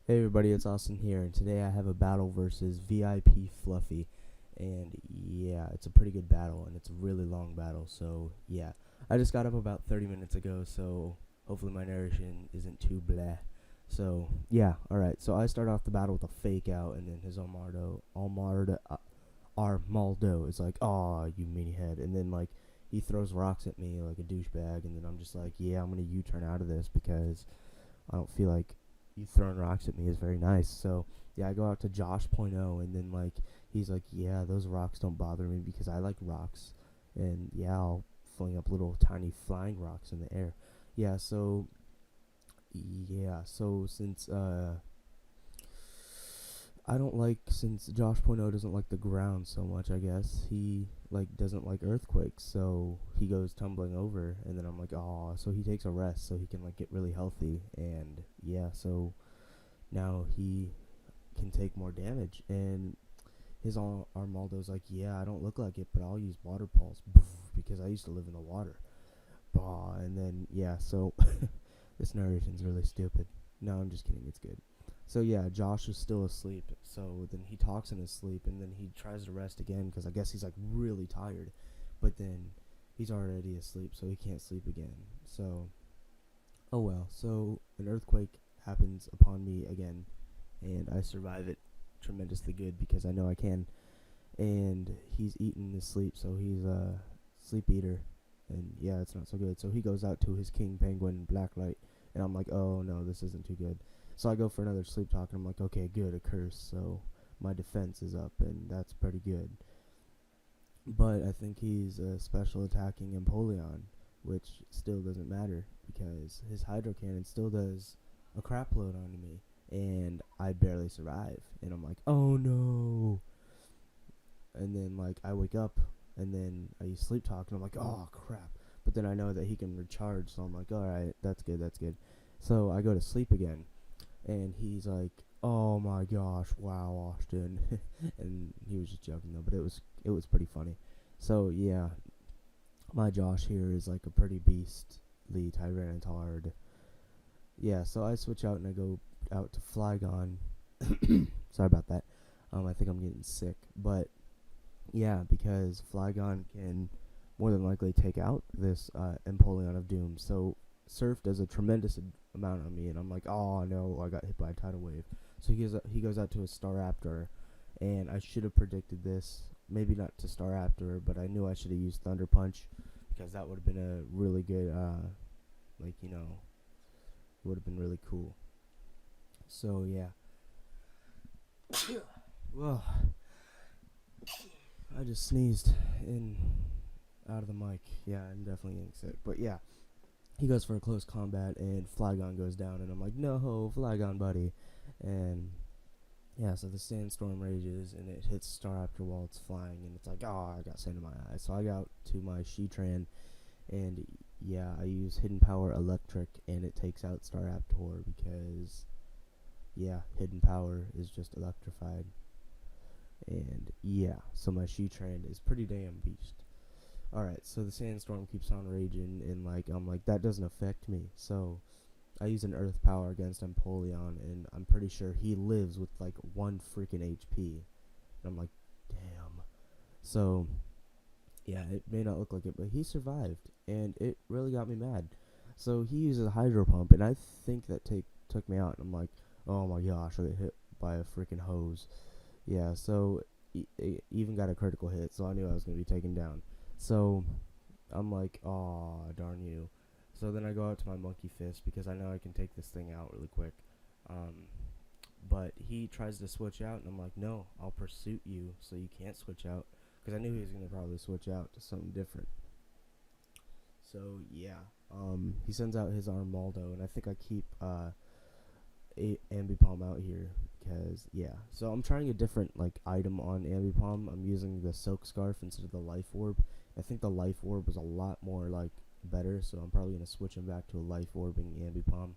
Hey everybody, it's Austin here, and today I have a battle versus xVIPxFluffy, and yeah, it's a pretty good battle, and it's a really long battle, so yeah. I just got up about 30 minutes ago, so hopefully my narration isn't too blah. So, yeah, alright, so I start off the battle with a fake out, and then his Armaldo is like, aw, you meathead, and then, like, he throws rocks at me like a douchebag, and then I'm just like, yeah, I'm gonna U-turn out of this because I don't feel like you throwing rocks at me is very nice. So yeah, I go out to Josh.0, and then like he's like, yeah, those rocks don't bother me because I like rocks, and yeah, I'll fling up little tiny flying rocks in the air. Yeah, so since I don't like since Josh.0 doesn't like the ground so much, I guess he like doesn't like earthquakes, so he goes tumbling over, and then I'm like, oh, so he takes a rest so he can like get really healthy, and yeah, so now he can take more damage. And his Armaldo's like, yeah, I don't look like it, but I'll use water pulse because I used to live in the water. Bah, and then yeah, so this narration's really stupid. No, I'm just kidding. It's good. So yeah, Josh is still asleep. So then he talks in his sleep, and then he tries to rest again because I guess he's like really tired. But then he's already asleep, so he can't sleep again. So oh well. So an earthquake happens upon me again, and I survive it tremendously good because I know I can. And he's eating his sleep, so he's a sleep eater, and yeah, it's not so good. So he goes out to his king penguin blacklight, and I'm like, oh no, this isn't too good. So I go for another sleep talk, and I'm like, okay, good, a curse. So my defense is up, and that's pretty good. But I think he's special attacking Empoleon, which still doesn't matter because his hydro cannon still does a crap load onto me, and I barely survive. And I'm like, oh no. And then like I wake up, and then I use sleep talk, and I'm like, oh crap. But then I know that he can recharge, so I'm like, all right, that's good, that's good. So I go to sleep again, and he's like, oh my gosh, wow, Austin. And he was just joking though, but it was pretty funny. So yeah, my Josh here is like a pretty beastly Tyrantard. Yeah, so I switch out and I go out to Flygon. Sorry about that. I think I'm getting sick, but yeah, because Flygon can more than likely take out this Empoleon of Doom. So Surf does a tremendous amount on me, and I'm like, oh no, I got hit by a tidal wave. So he goes out to a Staraptor, and I should have predicted this. Maybe not to Staraptor, but I knew I should have used Thunder Punch because that would have been a really good, like would have been really cool. So yeah, well, I just sneezed in out of the mic. Yeah, I'm definitely getting sick. But yeah, he goes for a close combat, and Flygon goes down, and I'm like, no, Flygon, buddy. And yeah, so the sandstorm rages, and it hits Staraptor while it's flying, and it's like, oh, I got sand in my eyes. So I go out to my Sheetran, and yeah, I use Hidden Power Electric, and it takes out Staraptor because, yeah, Hidden Power is just electrified. And yeah, so my Sheetran is pretty damn beast. Alright, so the sandstorm keeps on raging, and like I'm like, that doesn't affect me. So I use an earth power against Empoleon, and I'm pretty sure he lives with like 1 freaking HP. And I'm like, damn. So yeah, it may not look like it, but he survived, and it really got me mad. So he uses a hydro pump, and I think that took me out. And I'm like, oh my gosh, I got hit by a freaking hose. Yeah, so even got a critical hit, so I knew I was gonna be taken down. So I'm like, aw, darn you. So then I go out to my monkey fist because I know I can take this thing out really quick. Um, but he tries to switch out, and I'm like, no, I'll pursuit you, so you can't switch out. Because I knew he was going to probably switch out to something different. So yeah, he sends out his Armaldo, and I think I keep Ambipom out here because yeah. So I'm trying a different like item on Ambipom. I'm using the Silk Scarf instead of the Life Orb. I think the Life Orb was a lot more like better, so I'm probably gonna switch him back to a Life Orbing Ambipom.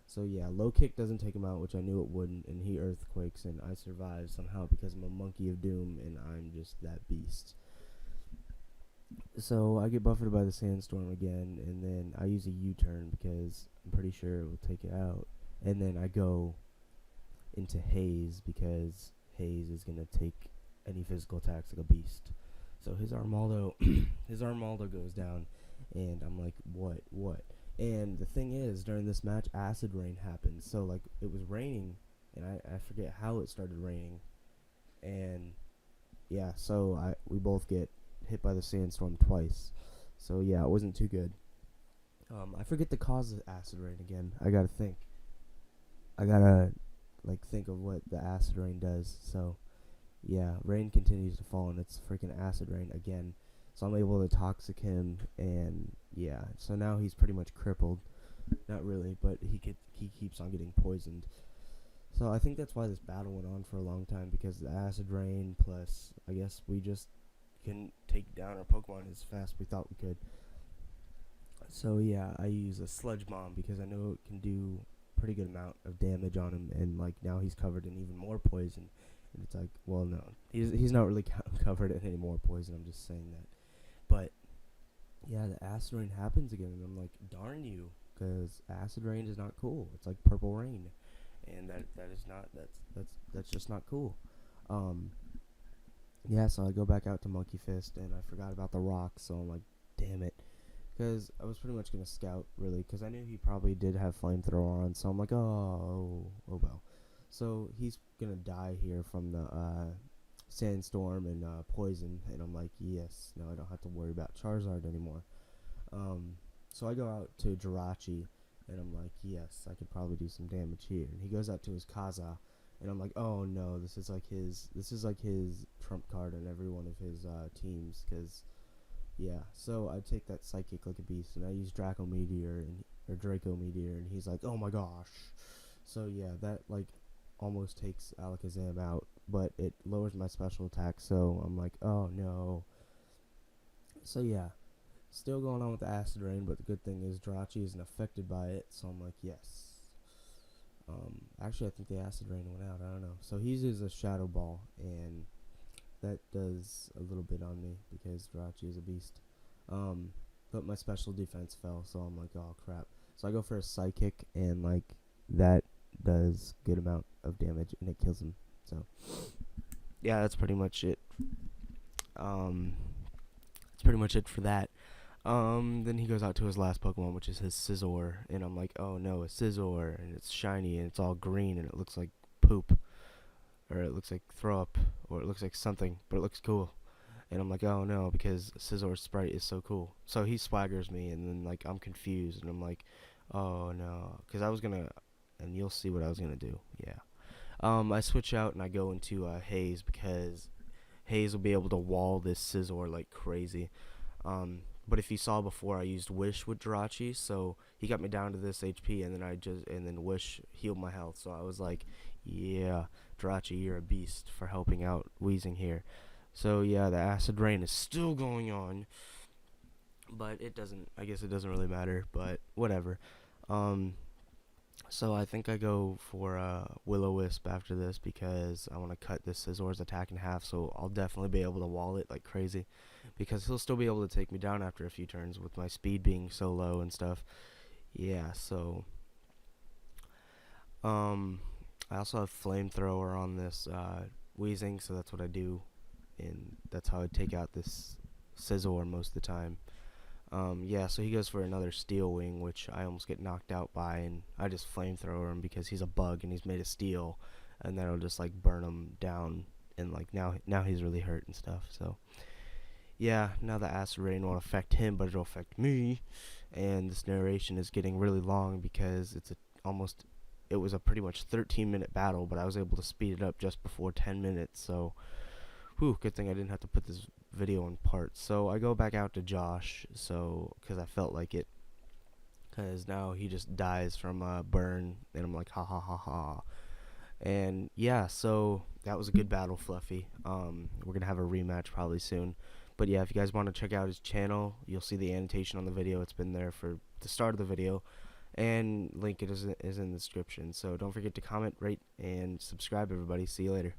So yeah, low kick doesn't take him out, which I knew it wouldn't, and he earthquakes, and I survive somehow because I'm a monkey of doom, and I'm just that beast. So I get buffeted by the sandstorm again, and then I use a U-turn because I'm pretty sure it will take it out. And then I go into Haze because Haze is gonna take any physical attacks like a beast. So his Armaldo, his Armaldo goes down, and I'm like, what? And the thing is, during this match, acid rain happened. So like it was raining, and I forget how it started raining, and yeah, so we both get hit by the sandstorm twice. So yeah, it wasn't too good. I forget the cause of acid rain again. I gotta think. I gotta like think of what the acid rain does. So yeah, rain continues to fall, and it's freaking acid rain again. So I'm able to toxic him, and yeah, so now he's pretty much crippled. Not really, but he keeps on getting poisoned. So I think that's why this battle went on for a long time, because the acid rain plus I guess we just couldn't take down our Pokemon as fast as we thought we could. So yeah, I use a sludge bomb because I know it can do pretty good amount of damage on him, and like now he's covered in even more poison. And it's like, well, no, he's not really covered in any more poison. I'm just saying that. But yeah, the acid rain happens again, and I'm like, darn you, because acid rain is not cool. It's like purple rain, and that is not that's just not cool. Um, yeah, so I go back out to Monkey Fist, and I forgot about the rock, so I'm like, damn it, because I was pretty much gonna scout really, because I knew he probably did have flamethrower on, so I'm like, oh well. So he's gonna die here from the sandstorm and poison, and I'm like, yes, no, I don't have to worry about Charizard anymore. So I go out to Jirachi, and I'm like, yes, I could probably do some damage here. And he goes out to his Kaza, and I'm like, oh no, this is like his trump card in every one of his teams, because yeah. So I take that Psychic like a beast, and I use Draco Meteor or Draco Meteor, and he's like, oh my gosh. So yeah, that like almost takes Alakazam out, but it lowers my special attack, so I'm like, oh no. So yeah, still going on with the acid rain, but the good thing is Jirachi isn't affected by it, so I'm like, yes. Actually, I think the acid rain went out. I don't know. So he uses a Shadow Ball, and that does a little bit on me because Jirachi is a beast. But my special defense fell, so I'm like, oh crap. So I go for a Psychic, and like that does good amount of damage, and it kills him. So yeah, that's pretty much it. That's pretty much it for that. Then he goes out to his last Pokemon, which is his Scizor, and I'm like, oh no, a Scizor, and it's shiny, and it's all green, and it looks like poop, or it looks like throw up, or it looks like something, but it looks cool. And I'm like, oh no, because Scissor's sprite is so cool. So he swaggers me, and then like I'm confused, and I'm like, oh no, because I was gonna, and you'll see what I was gonna do. Yeah. I switch out and I go into Haze, because Haze will be able to wall this Scizor like crazy. But if you saw before, I used Wish with Jirachi, so he got me down to this HP, and then Wish healed my health. So I was like, yeah, Jirachi, you're a beast for helping out Weezing here. So yeah, the acid rain is still going on, but I guess it doesn't really matter, but whatever. So I think I go for Will-O-Wisp after this, because I want to cut this Scissor's attack in half, so I'll definitely be able to wall it like crazy, because he'll still be able to take me down after a few turns with my speed being so low and stuff. Yeah, so I also have Flamethrower on this Weezing, so that's what I do, and that's how I take out this Scizor most of the time. Yeah, so he goes for another Steel Wing, which I almost get knocked out by, and I just flamethrower him because he's a bug and he's made of steel, and that'll just like burn him down, and like now he's really hurt and stuff. So yeah, now the acid rain won't affect him, but it'll affect me, and this narration is getting really long because it was a pretty much 13-minute battle, but I was able to speed it up just before 10 minutes. So whew, good thing I didn't have to put this video in parts. So I go back out to Josh, so because I felt like it, because now he just dies from burn, and I'm like, ha ha ha ha. And yeah, so that was a good battle, Fluffy. We're gonna have a rematch probably soon, but yeah, if you guys want to check out his channel, you'll see the annotation on the video. It's been there for the start of the video, and link is in the description. So don't forget to comment, rate, and subscribe, everybody. See you later.